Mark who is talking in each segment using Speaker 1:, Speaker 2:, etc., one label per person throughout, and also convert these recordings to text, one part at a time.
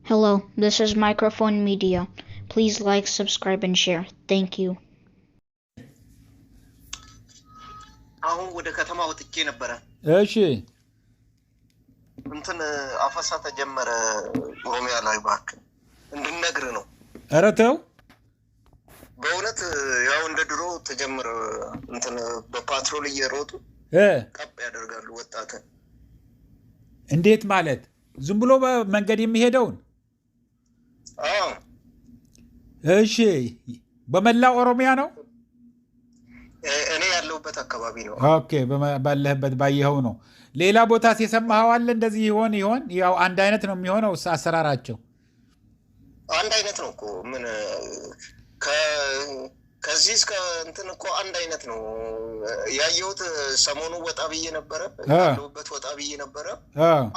Speaker 1: Hello, this is Microphone Media. Please like, subscribe, and share. Thank you.
Speaker 2: አሁን ወደ ከተማ ወጥቼ ነበር።
Speaker 3: እሺ
Speaker 2: እንትን አፈሳ ተጀመረ ኦሮሚያ ላይ ባክ እንድነግር ነው።
Speaker 3: ኧረ ተው
Speaker 2: በእውነት ያው እንደ ድሮ ተጀመረ። እንትን በፓትሮል እየሮጡ ቀጥ ያደርጋሉ ወጣት።
Speaker 3: እንዴት ማለት? ዝም ብሎ በመንገድ የሚሄደውን?
Speaker 2: አዎ።
Speaker 3: እሺ በመላው ኦሮሚያ ነው?
Speaker 2: እኔ ያለሁበት አካባቢ ነው።
Speaker 3: ኦኬ ባለህበት ባየኸው ነው። ሌላ ቦታ ሲሰማኸው አለ እንደዚህ ይሆን? ያው አንድ አይነት ነው የሚሆነው አሰራራቸው?
Speaker 2: አንድ አይነት ነው እኮ ምን ከዚህ እስከ እንትን እኮ አንድ አይነት ነው ያየሁት። ሰሞኑ ወጣ ብዬ ነበረ፣ ያለሁበት ወጣ ብዬ ነበረ።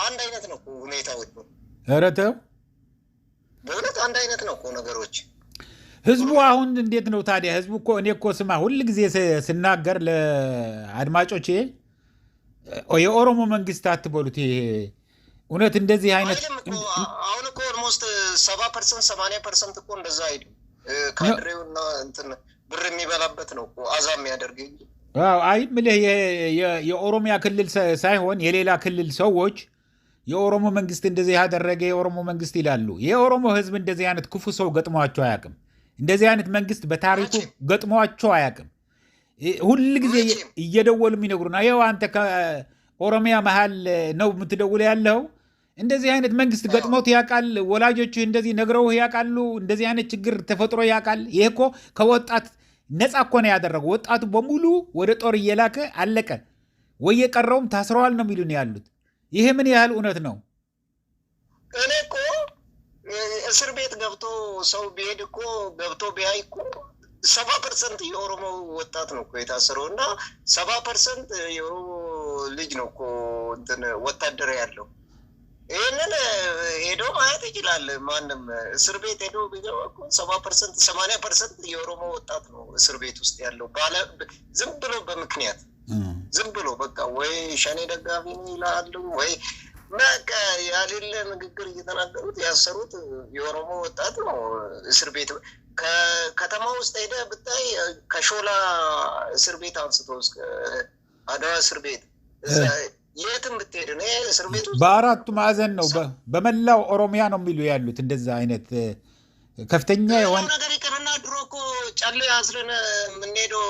Speaker 2: አንድ አይነት ነው እኮ ሁኔታዎች።
Speaker 3: ኧረ ተው
Speaker 2: በእውነት አንድ አይነት ነው እኮ ነገሮች።
Speaker 3: ህዝቡ አሁን እንዴት ነው ታዲያ? ህዝቡ እኮ እኔ እኮ ስማ ሁል ጊዜ ስናገር ለአድማጮቼ የኦሮሞ መንግስት አትበሉት። ይሄ እውነት እንደዚህ አይነት
Speaker 2: አሁን እኮ ኦልሞስት 70% 80% እኮ እንደዛ አይደል? ካድሬውና እንትን ብር የሚበላበት ነው እኮ አዛ የሚያደርግ እንጂ።
Speaker 3: አይ ምልህ የኦሮሚያ ክልል ሳይሆን የሌላ ክልል ሰዎች የኦሮሞ መንግስት እንደዚህ ያደረገ የኦሮሞ መንግስት ይላሉ። የኦሮሞ ህዝብ እንደዚህ አይነት ክፉ ሰው ገጥሟቸው አያውቅም። እንደዚህ አይነት መንግስት በታሪኩ ገጥሟቸው አያውቅም። ሁል ጊዜ እየደወሉ የሚነግሩና ይኸው አንተ ከኦሮሚያ መሀል ነው የምትደውል ያለው። እንደዚህ አይነት መንግስት ገጥሞት ያውቃል? ወላጆችህ እንደዚህ ነግረውህ ያውቃሉ? እንደዚህ አይነት ችግር ተፈጥሮ ያውቃል? ይሄ እኮ ከወጣት ነፃ እኮ ነው ያደረገው። ወጣቱ በሙሉ ወደ ጦር እየላከ አለቀ ወይ የቀረውም ታስረዋል ነው የሚሉን ያሉት። ይሄ ምን ያህል እውነት ነው?
Speaker 2: እኔ እኮ እስር ቤት ገብቶ ሰው ቢሄድ እኮ ገብቶ ቢያይ እኮ 70% የኦሮሞ ወጣት ነው እኮ የታሰረው እና 70% የኦሮሞ ልጅ ነው እኮ እንትን ወታደር ያለው። ይህንን ሄዶ ማየት ይችላል ማንም። እስር ቤት ሄዶ ቢገባ እኮ 70% 80% የኦሮሞ ወጣት ነው እስር ቤት ውስጥ ያለው። ዝም ብሎ በምክንያት ዝም ብሎ በቃ ወይ ሸኔ ደጋፊ ነው ይላሉ ወይ በቃ ያሌለ ንግግር እየተናገሩት ያሰሩት የኦሮሞ ወጣት ነው እስር ቤት። ከከተማ ውስጥ ሄደ ብታይ ከሾላ እስር ቤት አንስቶ እስከ አድዋ እስር ቤት የትም ብትሄድ ነው እስር ቤት ውስጥ
Speaker 3: በአራቱ ማዕዘን ነው በመላው ኦሮሚያ ነው የሚሉ ያሉት። እንደዛ አይነት ከፍተኛ የሆነ
Speaker 2: ነገር ይቅርና ድሮ እኮ ጨሌ አስረን የምንሄደው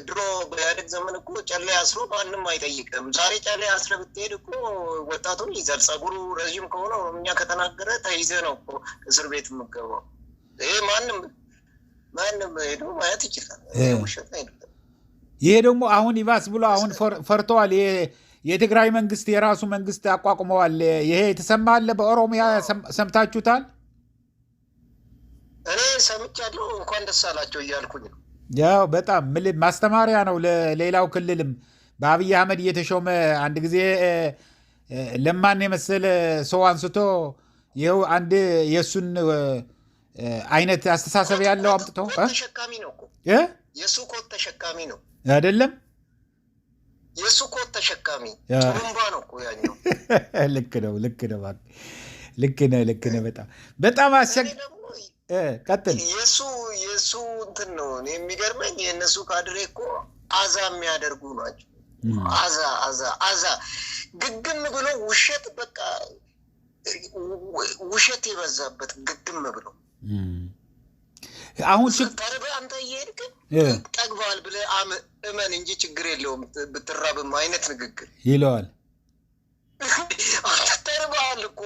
Speaker 2: ድሮ በኢህአዴግ ዘመን እኮ ጨሌ አስሮ ማንም አይጠይቅም። ዛሬ ጨሌ አስረ ብትሄድ እኮ ወጣቱን ይዛል። ጸጉሩ ረዥም ከሆነ ኦሮምኛ ከተናገረ ተይዘ ነው እኮ እስር ቤት የምገባው። ይሄ ማንም ሄዶ ማየት ይችላል። ውሸት አይደለም።
Speaker 3: ይሄ ደግሞ አሁን ይባስ ብሎ አሁን ፈርተዋል። የትግራይ መንግስት የራሱ መንግስት አቋቁመዋል። ይሄ የተሰማለ በኦሮሚያ ሰምታችሁታል?
Speaker 2: እኔ ሰምቻለሁ። እንኳን ደስ አላቸው እያልኩኝ ነው።
Speaker 3: ያው በጣም ማስተማሪያ ነው ለሌላው ክልልም። በአብይ አህመድ እየተሾመ አንድ ጊዜ ለማን የመሰለ ሰው አንስቶ ይኸው አንድ የእሱን አይነት አስተሳሰብ ያለው አምጥቶ
Speaker 2: ተሸካሚ ነው እኮ የእሱ ኮት ተሸካሚ ነው
Speaker 3: አይደለም?
Speaker 2: የእሱ ኮት ተሸካሚ ጥሩምባ ነው እኮ ያኛው።
Speaker 3: ልክ ነው። በጣም ቀጥል።
Speaker 2: የእሱ እንትን ነው የሚገርመኝ። የእነሱ ካድሬ እኮ አዛ የሚያደርጉ ናቸው። አዛ ግግም ብሎ ውሸት፣ በቃ ውሸት የበዛበት ግግም ብሎ
Speaker 3: አሁን
Speaker 2: ተርበህ አንተ እየሄድክ ጠግበዋል ብለህ እመን እንጂ ችግር የለውም ብትራብም አይነት ንግግር
Speaker 3: ይለዋል።
Speaker 2: አንተ ተርበሃል እኮ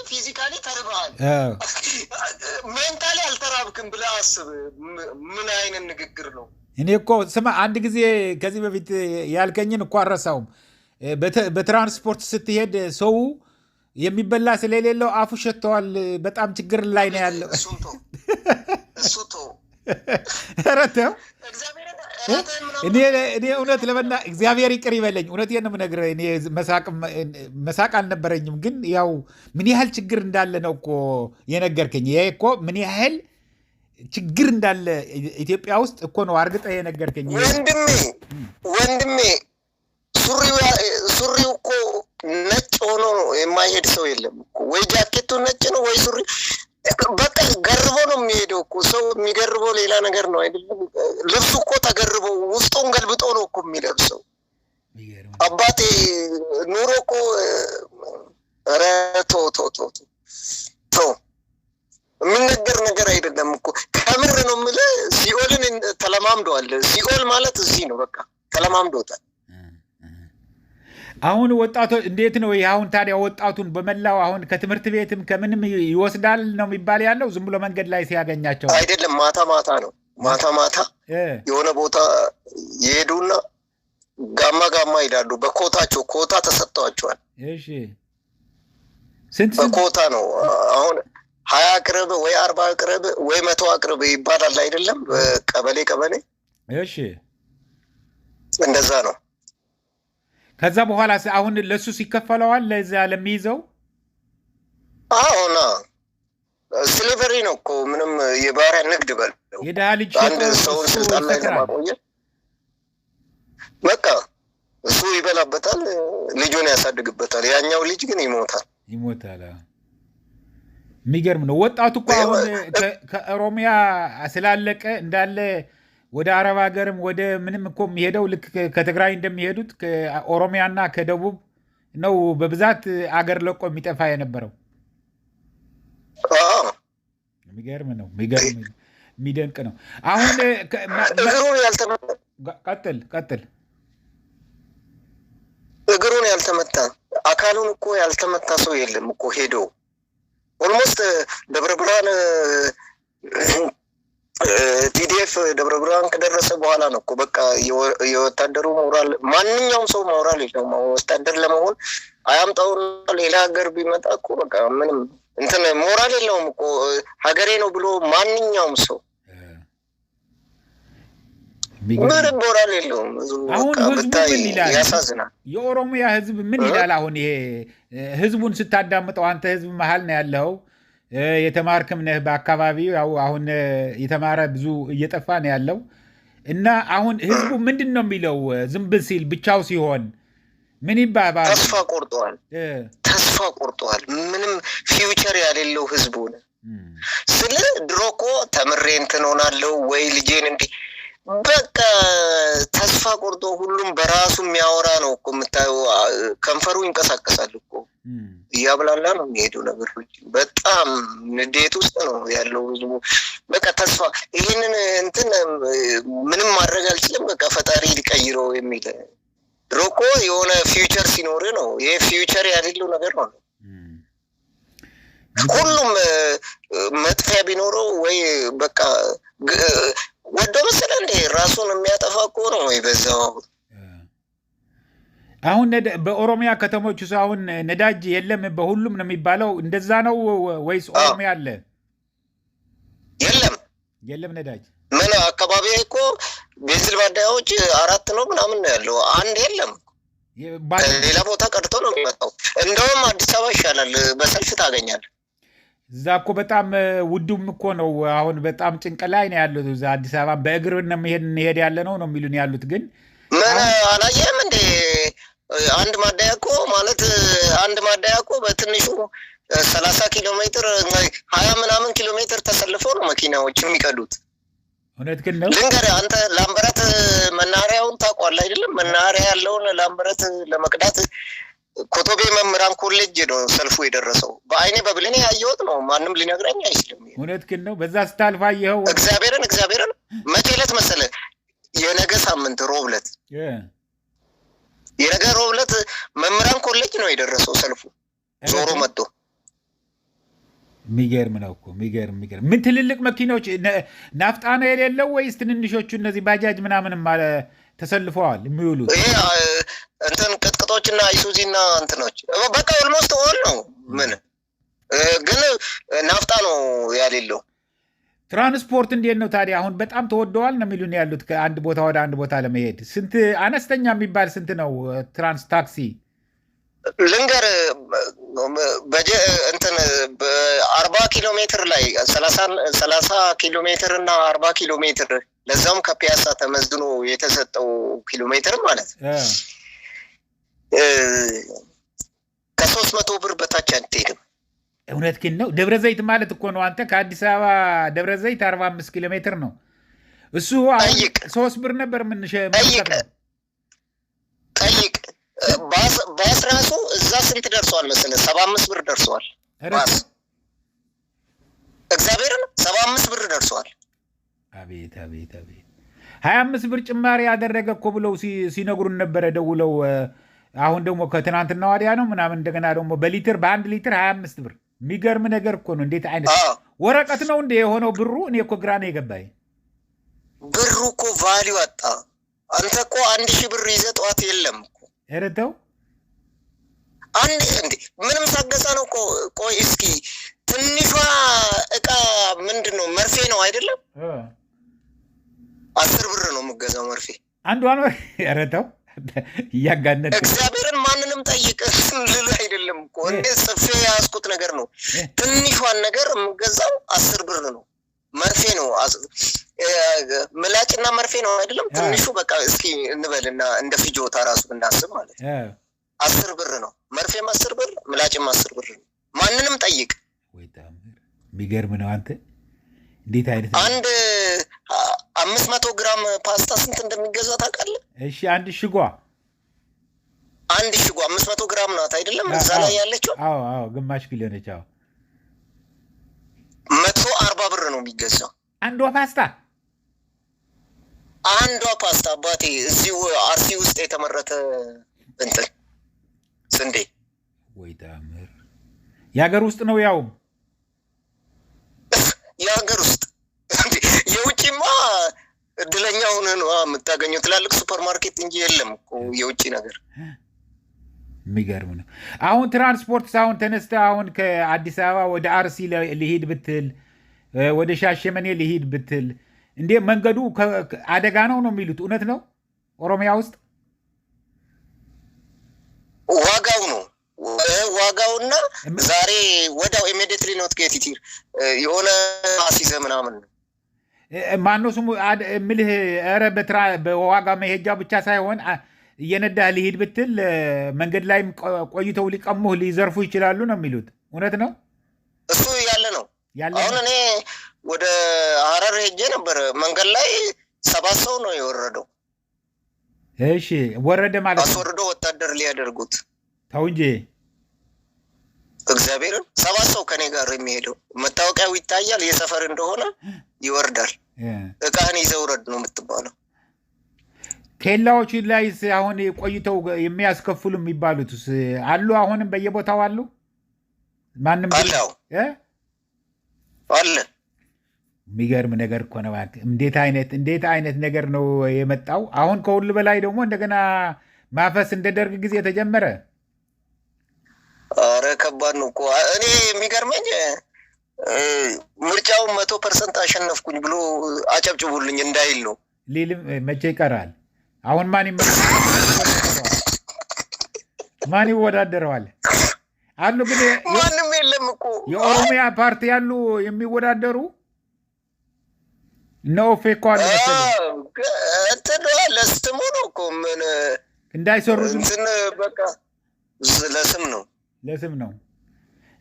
Speaker 2: ፊዚካሊ ተርበሃል፣ ሜንታሊ አልተራብክም ብለህ አስብ። ምን አይነት ንግግር ነው?
Speaker 3: እኔ እኮ ስማ አንድ ጊዜ ከዚህ በፊት ያልከኝን እኮ አልረሳውም። በትራንስፖርት ስትሄድ ሰው የሚበላ ስለሌለው አፉ ሸተዋል። በጣም ችግር ላይ ነው ያለው። እሱ ተው ኧረ ተው። እኔ እውነት ለመና እግዚአብሔር ይቅር ይበለኝ። እውነቴን ነው የምነግርህ። እኔ መሳቅ አልነበረኝም፣ ግን ያው ምን ያህል ችግር እንዳለ ነው እኮ የነገርከኝ። ይሄ እኮ ምን ያህል ችግር እንዳለ ኢትዮጵያ ውስጥ እኮ ነው አርግጠህ የነገርከኝ
Speaker 2: ወንድሜ። ሱሪው እኮ ነጭ ሆኖ የማይሄድ ሰው የለም እኮ ወይ ጃኬቱ ነጭ ነው ወይ ሱሪ በቃ ገርቦ ነው የሚሄደው እኮ ሰው የሚገርበው ሌላ ነገር ነው አይደለም ልብሱ እኮ ተገርቦ ውስጡን ገልብጦ ነው እኮ የሚለብሰው አባቴ ኑሮ እኮ ኧረ ቶ የሚነገር ነገር አይደለም እኮ ከምር ነው የምልህ ሲኦልን ተለማምደዋል ሲኦል ማለት እዚህ ነው በቃ ተለማምዶታል
Speaker 3: አሁን ወጣቱ እንዴት ነው አሁን ታዲያ ወጣቱን በመላው አሁን ከትምህርት ቤትም ከምንም ይወስዳል ነው የሚባል ያለው ዝም ብሎ መንገድ ላይ ሲያገኛቸው
Speaker 2: አይደለም ማታ ነው ማታ የሆነ ቦታ ይሄዱና ጋማ ይላሉ በኮታቸው ኮታ ተሰጥቷቸዋል
Speaker 3: እሺ ስንት
Speaker 2: በኮታ ነው አሁን 20 አቅርብ ወይ 40 አቅርብ ወይ 100 አቅርብ ይባላል አይደለም ቀበሌ
Speaker 3: እሺ
Speaker 2: እንደዛ ነው
Speaker 3: ከዛ በኋላ አሁን ለሱ ሲከፈለዋል ለዛ ለሚይዘው
Speaker 2: አሁን ስሊቨሪ ነው እኮ ምንም የባሪያ ንግድ በለው
Speaker 3: የደሃ ልጅ
Speaker 2: አንድ ሰው ስልጣን ላይ ለማቆየት በቃ እሱ ይበላበታል ልጁን ያሳድግበታል ያኛው ልጅ ግን ይሞታል
Speaker 3: የሚገርም ነው ወጣቱ እኮ አሁን ከኦሮሚያ ስላለቀ እንዳለ ወደ አረብ ሀገርም ወደ ምንም እኮ የሚሄደው ልክ ከትግራይ እንደሚሄዱት ከኦሮሚያና ከደቡብ ነው በብዛት አገር ለቆ የሚጠፋ የነበረው የሚገርም ነው የሚደንቅ ነው አሁን ቀጥል
Speaker 2: እግሩን ያልተመታ አካሉን እኮ ያልተመታ ሰው የለም እኮ ሄዶ ኦልሞስት ደብረ ብርሃን ቲዲኤፍ ደብረ ብርሃን ከደረሰ በኋላ ነው እኮ በቃ የወታደሩ ሞራል ማንኛውም ሰው ሞራል የለውም ወታደር ለመሆን አያምጣውና ሌላ ሀገር ቢመጣ እኮ በቃ ምንም እንትን ሞራል የለውም እኮ ሀገሬ ነው ብሎ ማንኛውም ሰው ምንም ሞራል የለውም
Speaker 3: አሁን ህዝቡ ምን ይላል
Speaker 2: ያሳዝናል
Speaker 3: የኦሮሚያ ህዝብ ምን ይላል አሁን ይሄ ህዝቡን ስታዳምጠው አንተ ህዝብ መሃል ነው ያለው የተማርክም ነህ በአካባቢው ያው አሁን የተማረ ብዙ እየጠፋ ነው ያለው እና አሁን ህዝቡ ምንድነው የሚለው ዝም ሲል ብቻው ሲሆን ምን ይባባል ተስፋ ቆርጧል ምንም ፊውቸር ያሌለው ህዝቡ ነው ስለ ድሮኮ ተምሬ እንትን ሆናለሁ ወይ ልጄን እንዴ በቃ ተስፋ ቆርጦ ሁሉም በራሱ የሚያወራ ነው እኮ የምታየው ከንፈሩ ይንቀሳቀሳል እኮ ያብላላ ነው የሚሄደው ነገሮች በጣም ንዴት ውስጥ ነው ያለው ህዝቡ በቃ ተስፋ ይሄንን እንትን ምንም ማድረግ አልችልም በቃ ፈጣሪ ሊቀይረው የሚል ድሮኮ የሆነ ፊውቸር ሲኖር ነው ይሄ ፊውቸር ያለው ነገር ነው ሁሉም መጥፊያ ቢኖረው ወይ በቃ ወደ መሰለ እንደ ራሱን የሚያጠፋ እኮ ነው ይበዛው አሁን በኦሮሚያ ከተሞች ውስጥ አሁን ነዳጅ የለም በሁሉም ነው የሚባለው እንደዛ ነው ወይስ ኦሮሚያ አለ የለም ነዳጅ
Speaker 2: ምን አካባቢ እኮ ቤንዚን ማደያዎች 4 ነው ምናምን ነው ያለው አንድ የለም ሌላ ቦታ ቀርቶ ነው የሚመጣው እንደውም አዲስ አበባ ይሻላል በሰልፍ ታገኛለህ
Speaker 3: እዛ እኮ በጣም ውዱም እኮ ነው አሁን በጣም ጭንቅ ላይ ነው ያለው እዛ አዲስ አበባ በእግር እንሄድ ያለ ነው የሚሉን ያሉት ግን
Speaker 2: ምን አላየም እንዴ አንድ ማደያ እኮ ማለት አንድ ማደያ እኮ በትንሹ 30 ኪሎ ሜትር 20 ምናምን ኪሎ ሜትር ተሰልፈው ነው መኪናዎች የሚቀዱት
Speaker 3: እውነት ግን ነው
Speaker 2: ልንገርህ አንተ ላምበረት መናኸሪያውን ታውቀዋለህ አይደለም መናኸሪያ ያለውን ላምበረት ለመቅዳት ኮቶቤ መምህራን ኮሌጅ ነው ሰልፉ የደረሰው በአይኔ በብሌኔ ያየሁት ነው ማንም ሊነግረኝ አይችልም
Speaker 3: እውነት ግን ነው በዛ ስታልፋ ይኸው
Speaker 2: እግዚአብሔርን መቼ ዕለት መሰለህ የነገ ሳምንት ሮብ ዕለት የነገ ሮብ ዕለት መምህራን ኮሌጅ ነው የደረሰው ሰልፉ ዞሮ መጥቶ
Speaker 3: የሚገርም ነው እኮ የሚገርም ምን ትልልቅ መኪኖች ናፍጣ ነው የሌለው ወይስ ትንንሾቹ እነዚህ ባጃጅ ምናምንም ተሰልፈዋል የሚውሉት
Speaker 2: እንትን ቅጥቅጦችና አይሱዚና እንትኖች በቃ ኦልሞስት ኦል ነው ምን ግን ናፍጣ ነው ያሌለው
Speaker 3: ትራንስፖርት እንዴት ነው ታዲያ አሁን በጣም ተወደዋል ነው የሚሉን ያሉት ከአንድ ቦታ ወደ አንድ ቦታ ለመሄድ ስንት አነስተኛ የሚባል ስንት ነው ትራንስ ታክሲ
Speaker 2: ልንገር እንትን በ40 ኪሎ ሜትር ላይ 30 ኪሎ ሜትር እና 40 ኪሎ ሜትር ለዛም ከፒያሳ ተመዝኖ የተሰጠው ኪሎ ሜትር ማለት ከ300 ብር በታች አትሄድም።
Speaker 3: እውነት ግን ነው። ደብረ ዘይት ማለት እኮ ነው አንተ ከአዲስ አበባ ደብረ ዘይት 45 ኪሎ ሜትር ነው። እሱ 3 ብር ነበር
Speaker 2: ጠይቅ ባስ ራሱ እዛ ስንት ደርሷል መሰለህ? 75 ብር ደርሷል ባስ። እግዚአብሔርን 75 ብር ደርሷል።
Speaker 3: አቤት 25 ብር ጭማሪ ያደረገ እኮ ብለው ሲነግሩን ነበረ ደውለው። አሁን ደግሞ ከትናንትና ወዲያ ነው ምናምን እንደገና ደግሞ በሊትር በ1 ሊትር 25 ብር። የሚገርም ነገር እኮ ነው። እንዴት አይነት ወረቀት ነው እንደ የሆነው ብሩ? እኔ እኮ ግራ ነው የገባኝ።
Speaker 2: ብሩ እኮ ቫልዩ አጣ። አንተ እኮ 1000 ብር ይዘህ ጠዋት የለም እኮ
Speaker 3: እረተው
Speaker 2: እንዴ ምንም ሳገሳ ነው እኮ። ቆይ እስኪ ትንሿ እቃ ምንድን ነው? መርፌ ነው አይደለም? 10 ብር ነው የምገዛው መርፌ
Speaker 3: አንዷ ነው። እረተው እያጋነን
Speaker 2: እግዚአብሔርን ማንንም ጠይቅ ልል አይደለም እኮ እንደ ጽፌ ያስኩት ነገር ነው። ትንሿን ነገር የምገዛው 10 ብር ነው። መርፌ ነው ምላጭና መርፌ ነው አይደለም? ትንሹ በቃ እስኪ እንበልና እንደ ፍጆታ ራሱ ብናስብ ማለት 10 ብር ነው። መርፌም 10 ብር፣ ምላጭም 10 ብር ነው። ማንንም ጠይቅ።
Speaker 3: የሚገርም ነው። አንተ እንዴት አይነት
Speaker 2: አንድ 500 ግራም ፓስታ ስንት እንደሚገዛ ታውቃለህ?
Speaker 3: እሺ አንድ ሽጓ
Speaker 2: 500 ግራም ናት አይደለም? እዛ ላይ ያለችው
Speaker 3: ግማሽ ኪሎ ነች።
Speaker 2: 140 ብር ነው የሚገዛው
Speaker 3: አንዷ ፓስታ አባቴ። እዚሁ አርሲ ውስጥ የተመረተ እንትን ስንዴ። ወይ ታምር! የሀገር ውስጥ ነው ያው
Speaker 2: የሀገር ውስጥ የውጭማ እድለኛ ሆነህ ነው የምታገኘው ትላልቅ ሱፐር ማርኬት እንጂ የለም እኮ የውጭ ነገር።
Speaker 3: የሚገርም ነው። አሁን ትራንስፖርት አሁን ተነስተህ አሁን ከአዲስ አበባ ወደ አርሲ ልሂድ ብትል ወደ ሻሸመኔ ልሂድ ብትል እንዴ መንገዱ አደጋ ነው የሚሉት እውነት ነው? ኦሮሚያ ውስጥ
Speaker 2: ዋጋውና ዛሬ ወዳው ኢሚዲየትሊ ኖት ጌት ኢት የሆነ አሲዘ ምናምን
Speaker 3: ማነው ስሙ ምልህ ኧረ በዋጋ መሄጃ ብቻ ሳይሆን እየነዳህ ሊሄድ ብትል መንገድ ላይም ቆይተው ሊቀሙህ ሊዘርፉ ይችላሉ ነው የሚሉት። እውነት ነው?
Speaker 2: እሱ ያለ ነው። አሁን እኔ ወደ ሀረር ሄጄ ነበር። መንገድ ላይ 7 ሰው ነው የወረደው።
Speaker 3: እሺ ወረደ ማለት
Speaker 2: አስወርዶ ወታደር ሊያደርጉት።
Speaker 3: ተው እንጂ
Speaker 2: እግዚአብሔርን 7 ሰው ከኔ ጋር የሚሄደው መታወቂያው ይታያል። የሰፈር እንደሆነ ይወርዳል። እቃህን ይዘህ ውረድ ነው የምትባለው።
Speaker 3: ኬላዎች ላይ አሁን ቆይተው የሚያስከፍሉ የሚባሉት አሉ። አሁንም በየቦታው አሉ። ማንም
Speaker 2: አለ።
Speaker 3: የሚገርም ነገር እኮ ነው። እንዴት አይነት ነገር ነው የመጣው? አሁን ከሁሉ በላይ ደግሞ እንደገና ማፈስ እንደ ደርግ ጊዜ ተጀመረ።
Speaker 2: አረ ከባድ ነው እኮ። እኔ የሚገርመኝ ምርጫውን 100% አሸነፍኩኝ ብሎ አጨብጭቡልኝ እንዳይል ነው።
Speaker 3: ሊልም መቼ ይቀራል? አሁን ማን ይወዳደረዋል? አሉ ግን
Speaker 2: ማንም የለም እኮ።
Speaker 3: የኦሮሚያ ፓርቲ ያሉ የሚወዳደሩ ነው ፌኮ አለ መሰለኝ።
Speaker 2: ለስሙ ነው እኮ ምን
Speaker 3: እንዳይሰሩ
Speaker 2: እንትን በቃ ለስም ነው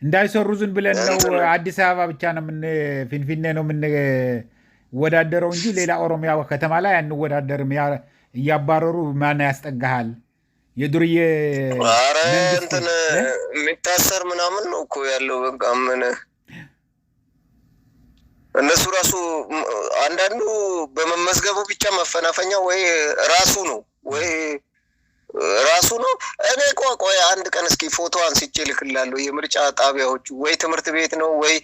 Speaker 3: እንዳይሰሩ ዝም ብለን ነው። አዲስ አበባ ብቻ ነው ፊንፊኔ ነው የምንወዳደረው እንጂ ሌላ ኦሮሚያ ከተማ ላይ አንወዳደርም። እያባረሩ ማን ያስጠጋሃል? የዱርዬ
Speaker 2: እንትን የሚታሰር ምናምን ነው እኮ ያለው። በቃ ምን እነሱ ራሱ አንዳንዱ በመመዝገቡ ብቻ መፈናፈኛ ወይ ራሱ ነው። እኔ ቆይ አንድ ቀን እስኪ ፎቶ አንስቼ ልክላለሁ። የምርጫ ጣቢያዎቹ ወይ ትምህርት ቤት ነው ወይ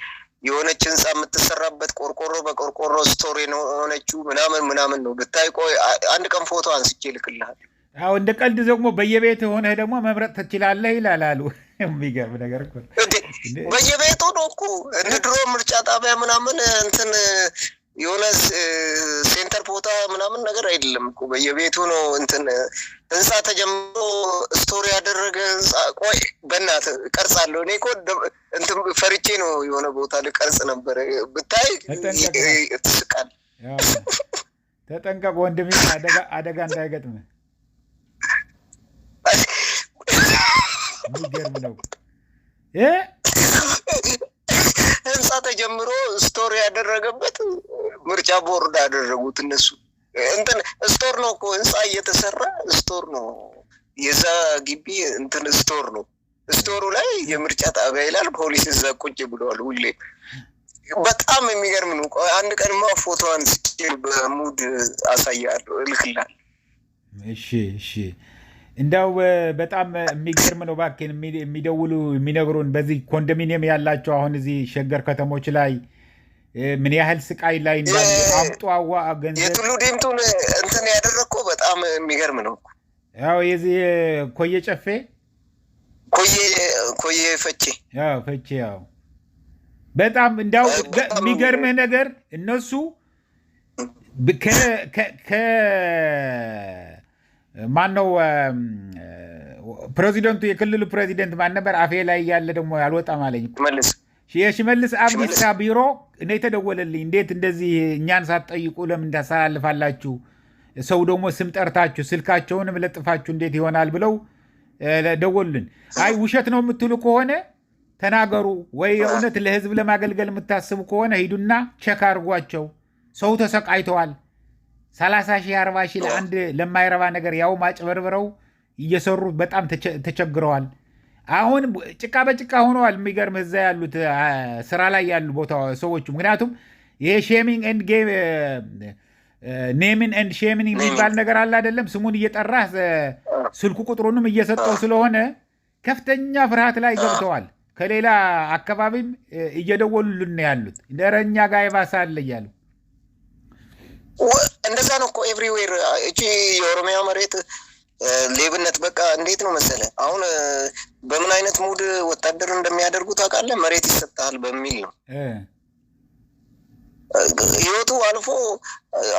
Speaker 2: የሆነች ህንፃ የምትሰራበት ቆርቆሮ በቆርቆሮ ስቶሪ ነው የሆነችው ምናምን ነው ብታይ። ቆይ አንድ ቀን ፎቶ አንስቼ ልክልሃለሁ።
Speaker 3: አዎ እንደ ቀልድ ደግሞ በየቤት ሆነህ ደግሞ መምረጥ ትችላለህ ይላሉ። የሚገርም ነገር እኮ
Speaker 2: በየቤቱ ነው እኮ እንደ ድሮ ምርጫ ጣቢያ ምናምን እንትን የሆነ ሴንተር ቦታ ምናምን ነገር አይደለም እኮ በየቤቱ ነው። እንትን ህንፃ ተጀምሮ ስቶሪ ያደረገ ህንፃ። ቆይ በእናትህ ቀርጻለሁ። እኔ እኮ እንትን ፈርቼ ነው የሆነ ቦታ ልቀርጽ ነበረ ብታይ ትስቃል።
Speaker 3: ተጠንቀቅ ወንድሜ፣ አደጋ እንዳይገጥምህ። የሚገርም ነው።
Speaker 2: ህንፃ ተጀምሮ ስቶር ያደረገበት ምርጫ ቦርድ አደረጉት እነሱ። እንትን ስቶር ነው እኮ ህንፃ እየተሰራ ስቶር ነው። የዛ ግቢ እንትን ስቶር ነው። ስቶሩ ላይ የምርጫ ጣቢያ ይላል። ፖሊስ እዛ ቁጭ ብለዋል ሁሌ። በጣም የሚገርም ነው። አንድ ቀንማ ፎቶ አንስቼ በሙድ አሳያለሁ፣ እልክልሃለሁ።
Speaker 3: እሺ እሺ። እንዳው በጣም የሚገርም ነው። እባክህን የሚደውሉ የሚነግሩን በዚህ ኮንዶሚኒየም ያላቸው አሁን እዚህ ሸገር ከተሞች ላይ ምን ያህል ስቃይ ላይ እንዳለ አብጧዋ ገንዘብ
Speaker 2: የቱሉ ዲምቱን እንትን ያደረግኩ በጣም የሚገርም ነው።
Speaker 3: ያው የዚህ ኮየ ጨፌ
Speaker 2: ኮየ ፈቼ
Speaker 3: ፈቼ ያው በጣም እንዳው የሚገርምህ ነገር እነሱ ማነው ፕሬዚደንቱ የክልሉ ፕሬዚደንት ማን ነበር? አፌ ላይ ያለ ደግሞ ያልወጣም አለኝ። የሽመልስ አብዲሳ ቢሮ እኔ ተደወለልኝ። እንዴት እንደዚህ እኛን ሳትጠይቁ ለምን ታስተላልፋላችሁ? ሰው ደግሞ ስም ጠርታችሁ ስልካቸውንም ለጥፋችሁ እንዴት ይሆናል ብለው ደወሉልን። አይ ውሸት ነው የምትሉ ከሆነ ተናገሩ፣ ወይ እውነት ለህዝብ ለማገልገል የምታስቡ ከሆነ ሂዱና ቸክ አድርጓቸው። ሰው ተሰቃይተዋል። 30 ሺህ 40 ሺህ ለአንድ ለማይረባ ነገር ያው ማጭበርብረው እየሰሩ በጣም ተቸግረዋል። አሁን ጭቃ በጭቃ ሆነዋል። የሚገርም እዛ ያሉት ስራ ላይ ያሉ ቦታ ሰዎቹ። ምክንያቱም ይሄ ሼሚንግ ኤንድ ጌም ኔምን ኤንድ ሼሚንግ የሚባል ነገር አለ አይደለም? ስሙን እየጠራህ ስልኩ ቁጥሩንም እየሰጠው ስለሆነ ከፍተኛ ፍርሃት ላይ ገብተዋል። ከሌላ አካባቢም እየደወሉልን ያሉት ደረኛ ጋር የባሰ አለ እያሉ
Speaker 2: እንደዛ ነው እኮ ኤቭሪዌር። እቺ የኦሮሚያ መሬት ሌብነት በቃ እንዴት ነው መሰለ። አሁን በምን አይነት ሙድ ወታደር እንደሚያደርጉ ታውቃለህ? መሬት ይሰጣል በሚል ነው ህይወቱ አልፎ።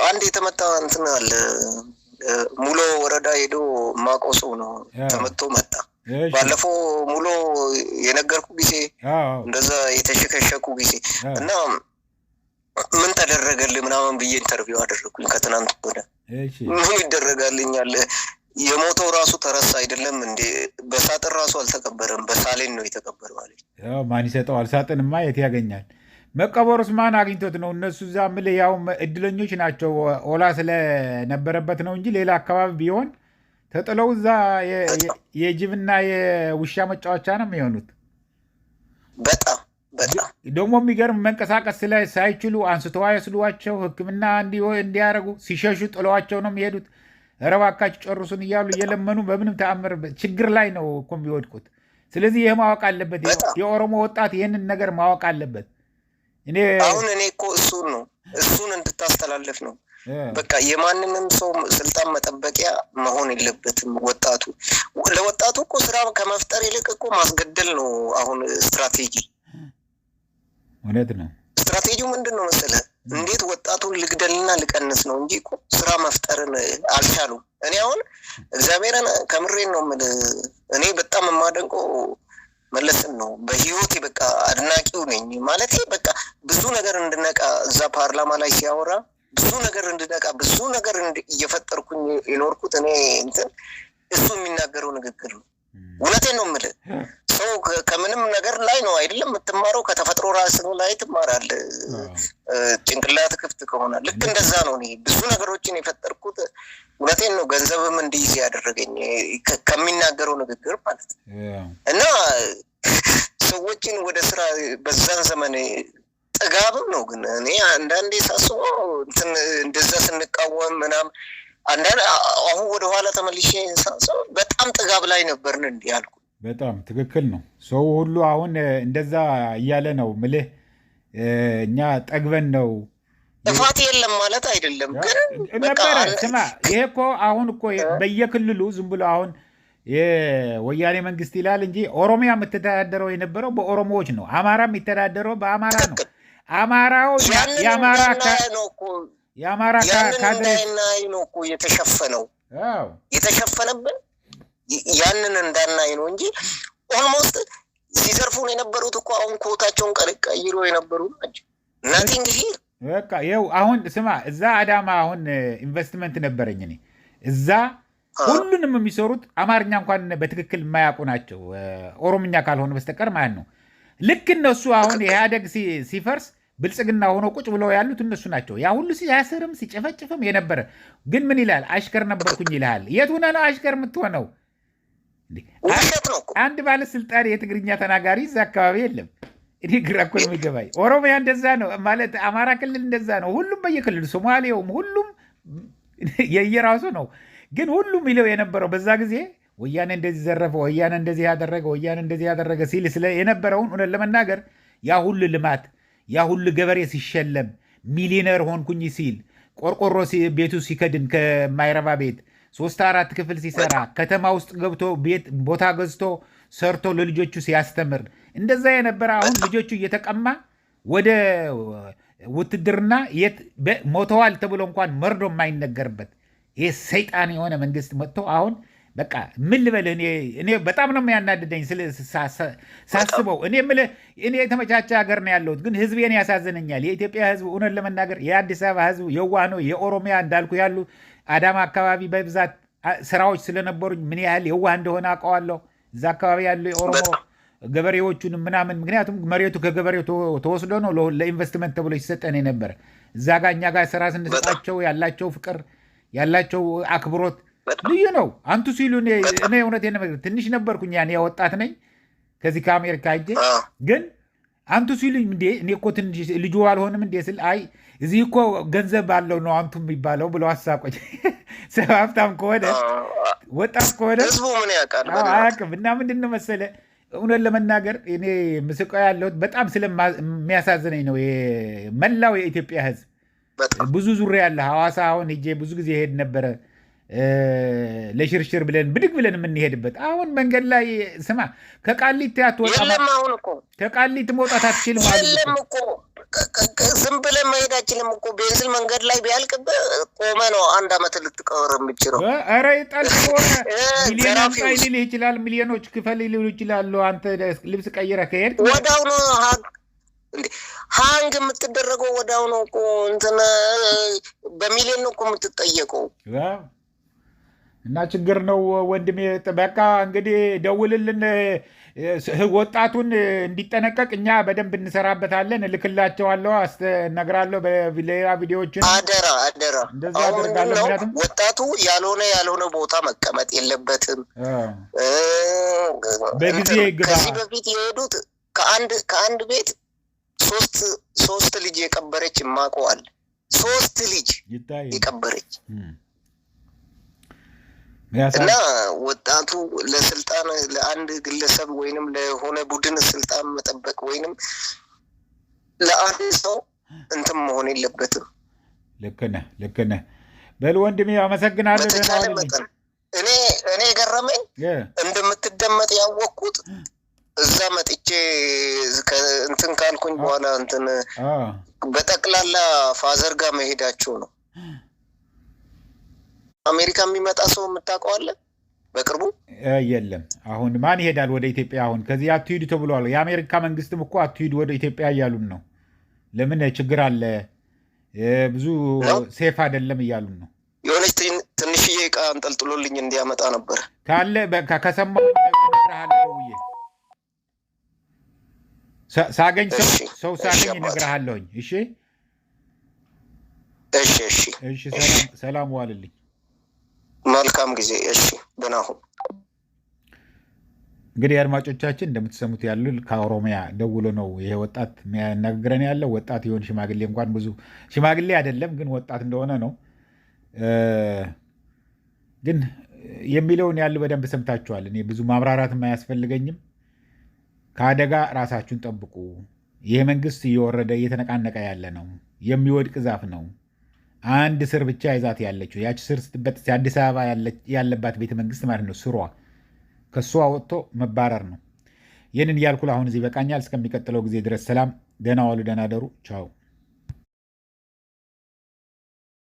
Speaker 2: አንድ የተመታ እንትን አለ ሙሎ ወረዳ ሄዶ ማቆሶ ነው ተመቶ መጣ። ባለፈው ሙሎ የነገርኩ ጊዜ እንደዛ የተሸከሸኩ ጊዜ እና ምን ተደረገልህ ምናምን ብዬ ኢንተርቪው አደረኩኝ ከትናንት ወደ ምን ይደረጋልኛል? የሞተው ራሱ ተረሳ አይደለም እንዴ? በሳጥን ራሱ አልተቀበረም፣ በሳሌን ነው የተቀበረው አለኝ።
Speaker 3: ያው ማን ይሰጠዋል? ሳጥንማ የት ያገኛል? መቀበሩስ ማን አግኝቶት ነው? እነሱ እዛ ምልህ ያው እድለኞች ናቸው። ኦላ ስለነበረበት ነው እንጂ ሌላ አካባቢ ቢሆን ተጥለው እዛ የጅብና የውሻ መጫወቻ ነው የሚሆኑት።
Speaker 2: በጣም
Speaker 3: ደግሞ የሚገርም መንቀሳቀስ ሳይችሉ አንስተው አይወስዷቸው፣ ሕክምና እንዲያደርጉ ሲሸሹ ጥለዋቸው ነው የሚሄዱት። ኧረ እባካችሁ ጨርሱን እያሉ እየለመኑ በምንም ተአምር ችግር ላይ ነው እኮ የሚወድቁት። ስለዚህ ይህ ማወቅ አለበት። የኦሮሞ ወጣት ይህንን ነገር ማወቅ አለበት።
Speaker 2: አሁን እኔ እኮ እሱን እንድታስተላለፍ ነው። በቃ የማንንም ሰው ስልጣን መጠበቂያ መሆን የለበትም። ለወጣቱ እኮ ስራ ከመፍጠር ይልቅ እኮ ማስገደል ነው አሁን ስትራቴጂ።
Speaker 3: እውነት ነው።
Speaker 2: ስትራቴጂው ምንድን ነው መሰለህ? እንዴት ወጣቱን ልግደልና ልቀንስ ነው እንጂ እኮ ስራ መፍጠርን አልቻሉም። እኔ አሁን እግዚአብሔርን ከምሬን ነው የምልህ። እኔ በጣም የማደንቀው መለስን ነው። በህይወቴ በቃ አድናቂው ነኝ ማለት በቃ ብዙ ነገር እንድነቃ እዛ ፓርላማ ላይ ሲያወራ ብዙ ነገር እንድነቃ ብዙ ነገር እየፈጠርኩኝ የኖርኩት እኔ እንትን እሱ የሚናገረው ንግግር ነው። እውነቴን ነው የምልህ። ሰው ከምንም ነገር ላይ ነው አይደለም የምትማረው፣ ከተፈጥሮ ራስ ላይ ትማራለህ። ጭንቅላት ክፍት ከሆነ ልክ እንደዛ ነው። እኔ ብዙ ነገሮችን የፈጠርኩት እውነቴን ነው። ገንዘብም እንዲይዝ ያደረገኝ ከሚናገረው ንግግር ማለት ነው። እና ሰዎችን ወደ ስራ በዛን ዘመን ጥጋብም ነው። ግን እኔ አንዳንዴ ሳስበው እንትን እንደዛ ስንቃወም ምናምን አንዳንድ አሁን ወደኋላ ተመልሼ ሳስበው በጣም ጥጋብ ላይ ነበርን እንዲህ ያልኩ።
Speaker 3: በጣም ትክክል ነው። ሰው ሁሉ አሁን እንደዛ እያለ ነው ምልህ። እኛ ጠግበን ነው
Speaker 2: ጥፋት የለም ማለት አይደለም፣ ግን
Speaker 3: ነበረ። ስማ ይሄ እኮ አሁን እኮ በየክልሉ ዝም ብሎ አሁን የወያኔ መንግስት ይላል እንጂ ኦሮሚያ የምትተዳደረው የነበረው በኦሮሞዎች ነው። አማራ የሚተዳደረው በአማራ ነው። አማራው የአማራ
Speaker 2: ካድሬ ነው እኮ የተሸፈነብን ያንን እንዳናይ ነው እንጂ ኦልሞስት ሲዘርፉን የነበሩት እኮ አሁን ኮታቸውን ቀይሮ የነበሩ ናቸው። ናቲንግ ሂር
Speaker 3: በቃ ይኸው አሁን ስማ፣ እዛ አዳማ አሁን ኢንቨስትመንት ነበረኝ እኔ እዛ ሁሉንም የሚሰሩት አማርኛ እንኳን በትክክል የማያውቁ ናቸው፣ ኦሮምኛ ካልሆነ በስተቀር ማለት ነው። ልክ እነሱ አሁን ኢህአደግ ሲፈርስ ብልጽግና ሆኖ ቁጭ ብለው ያሉት እነሱ ናቸው። ያ ሁሉ ሲያስርም ሲጨፈጭፍም የነበረ ግን ምን ይላል? አሽከር ነበርኩኝ ይልሃል። የት ሆነህ ነው አሽከር የምትሆነው? አንድ ባለስልጣን የትግርኛ ተናጋሪ እዛ አካባቢ የለም። እኔ ግራ እኮ ነው የሚገባኝ። ኦሮሚያ እንደዛ ነው ማለት፣ አማራ ክልል እንደዛ ነው። ሁሉም በየክልሉ ሶማሌውም፣ ሁሉም የየራሱ ነው። ግን ሁሉም ይለው የነበረው በዛ ጊዜ ወያኔ እንደዚህ ዘረፈ፣ ወያኔ እንደዚህ ያደረገ፣ ወያኔ እንደዚህ ያደረገ ሲል የነበረውን እውነት ለመናገር ያ ሁሉ ልማት፣ ያ ሁሉ ገበሬ ሲሸለም ሚሊነር ሆንኩኝ ሲል ቆርቆሮ ቤቱ ሲከድን ከማይረባ ቤት 3-4 ክፍል ሲሰራ ከተማ ውስጥ ገብቶ ቤት ቦታ ገዝቶ ሰርቶ ለልጆቹ ሲያስተምር እንደዛ የነበረ አሁን ልጆቹ እየተቀማ ወደ ውትድርና ሞተዋል ተብሎ እንኳን መርዶ የማይነገርበት ይህ ሰይጣን የሆነ መንግስት መጥቶ አሁን በቃ ምን ልበልህ፣ እኔ በጣም ነው የሚያናድደኝ ሳስበው። እኔ የተመቻቸ ሀገር ነው ያለሁት፣ ግን ህዝቤን ያሳዝነኛል። የኢትዮጵያ ህዝብ እውነት ለመናገር የአዲስ አበባ ህዝብ የዋህ ነው። የኦሮሚያ እንዳልኩ ያሉ አዳማ አካባቢ በብዛት ስራዎች ስለነበሩኝ ምን ያህል የዋህ እንደሆነ አውቀዋለሁ። እዛ አካባቢ ያሉ የኦሮሞ ገበሬዎቹንም ምናምን፣ ምክንያቱም መሬቱ ከገበሬው ተወስዶ ነው ለኢንቨስትመንት ተብሎ ይሰጠን የነበረ። እዛ ጋር እኛ ጋር ስራ ስንሰጣቸው ያላቸው ፍቅር ያላቸው አክብሮት ልዩ ነው። አንቱ ሲሉ እኔ እውነቴን ነው ትንሽ ነበርኩኝ ያኔ ወጣት ነኝ ከዚህ ከአሜሪካ ሄጄ፣ ግን አንቱ ሲሉ እንዴ እኔ እኮ ትንሽ ልጁ አልሆንም እንዴ ስል አይ እዚህ እኮ ገንዘብ ባለው ነው አንቱ የሚባለው ብለው አሳቆኝ። ሰው ሀብታም ከሆነ ወጣት ከሆነ
Speaker 2: ህዝቡ ምን ያውቃል
Speaker 3: አያውቅም። እና ምንድን ነው መሰለህ እውነት ለመናገር እኔ ምስቃ ያለሁት በጣም ስለሚያሳዝነኝ ነው። መላው የኢትዮጵያ ህዝብ ብዙ ዙሪያ ያለ ሐዋሳ አሁን ሄጄ ብዙ ጊዜ ሄድ ነበረ ለሽርሽር ብለን ብድግ ብለን የምንሄድበት። አሁን መንገድ ላይ ስማ ከቃሊት አትወጣም፣ ከቃሊት መውጣት አትችልም።
Speaker 2: የለም እኮ ዝም ብለን መሄድ አችልም እኮ ቤንዚን መንገድ ላይ ቢያልቅብህ ቆመ ነው 1 ዓመት ልትቀር የምችለው።
Speaker 3: ኧረ ጠልቅ ሆነ ሚሊዮን አምጣ ሊልህ ይችላል፣ ሚሊዮኖች ክፈል ሊሉ ይችላሉ። አንተ ልብስ ቀይረህ ከሄድክ
Speaker 2: ወዳው ነው ሃንግ የምትደረገው፣ ወዳው ነው እኮ እንትን በሚሊዮን ነው እኮ የምትጠየቀው።
Speaker 3: እና ችግር ነው ወንድሜ። በቃ እንግዲህ ደውልልን፣ ወጣቱን እንዲጠነቀቅ እኛ በደንብ እንሰራበታለን። እልክላቸዋለሁ፣ እነግራለሁ በሌላ ቪዲዮዎችን።
Speaker 2: አደራ
Speaker 3: እንደዛ አደርጋለሁ። ምክንያቱም
Speaker 2: ወጣቱ ያልሆነ ቦታ መቀመጥ የለበትም።
Speaker 3: በጊዜ ግባ።
Speaker 2: ከዚህ በፊት የሄዱት ከአንድ ቤት ሶስት ልጅ የቀበረች ማቀዋል። 3 ልጅ የቀበረች እና ወጣቱ ለስልጣን ለአንድ ግለሰብ ወይንም ለሆነ ቡድን ስልጣን መጠበቅ ወይንም ለአንድ ሰው እንትን መሆን የለበትም።
Speaker 3: ልክ ነህ። በል ወንድሜ አመሰግናለሁ።
Speaker 2: እኔ ገረመኝ እንደምትደመጥ ያወቅኩት እዛ መጥቼ እንትን ካልኩኝ በኋላ እንትን በጠቅላላ ፋዘር ጋር መሄዳቸው ነው። አሜሪካ የሚመጣ ሰው የምታውቀዋለ? በቅርቡ
Speaker 3: የለም። አሁን ማን ይሄዳል ወደ ኢትዮጵያ? አሁን ከዚህ አትሂዱ ተብሏል። የአሜሪካ መንግስትም እኮ አትሂዱ ወደ ኢትዮጵያ እያሉን ነው። ለምን ችግር አለ? ብዙ ሴፍ አይደለም እያሉን ነው።
Speaker 2: የሆነች ትንሽዬ ዕቃ አንጠልጥሎልኝ እንዲያመጣ ነበር
Speaker 3: ካለ ከሰማሁ እነግርሃለሁ። ሳገኝ ሰው ሳገኝ እነግርሃለሁኝ። እሺ። ሰላም ዋልልኝ።
Speaker 2: መልካም ጊዜ። እሺ ደህና ሁን።
Speaker 3: እንግዲህ አድማጮቻችን እንደምትሰሙት ያሉ ከኦሮሚያ ደውሎ ነው ይሄ ወጣት የሚያናግረን ያለው። ወጣት ይሆን ሽማግሌ እንኳን ብዙ ሽማግሌ አይደለም፣ ግን ወጣት እንደሆነ ነው። ግን የሚለውን ያሉ በደንብ ሰምታችኋል። እኔ ብዙ ማብራራትም አያስፈልገኝም። ከአደጋ ራሳችሁን ጠብቁ። ይሄ መንግስት እየወረደ እየተነቃነቀ ያለ ነው። የሚወድቅ ዛፍ ነው። አንድ ስር ብቻ ይዛት ያለችው ያች ስር ስትበጥ አዲስ አበባ ያለባት ቤተ መንግስት ማለት ነው። ስሯ ከሷ ወጥቶ መባረር ነው። ይህንን እያልኩ አሁን እዚህ ይበቃኛል። እስከሚቀጥለው ጊዜ ድረስ ሰላም፣ ደህና ዋሉ፣ ደህና ደሩ። ቻው።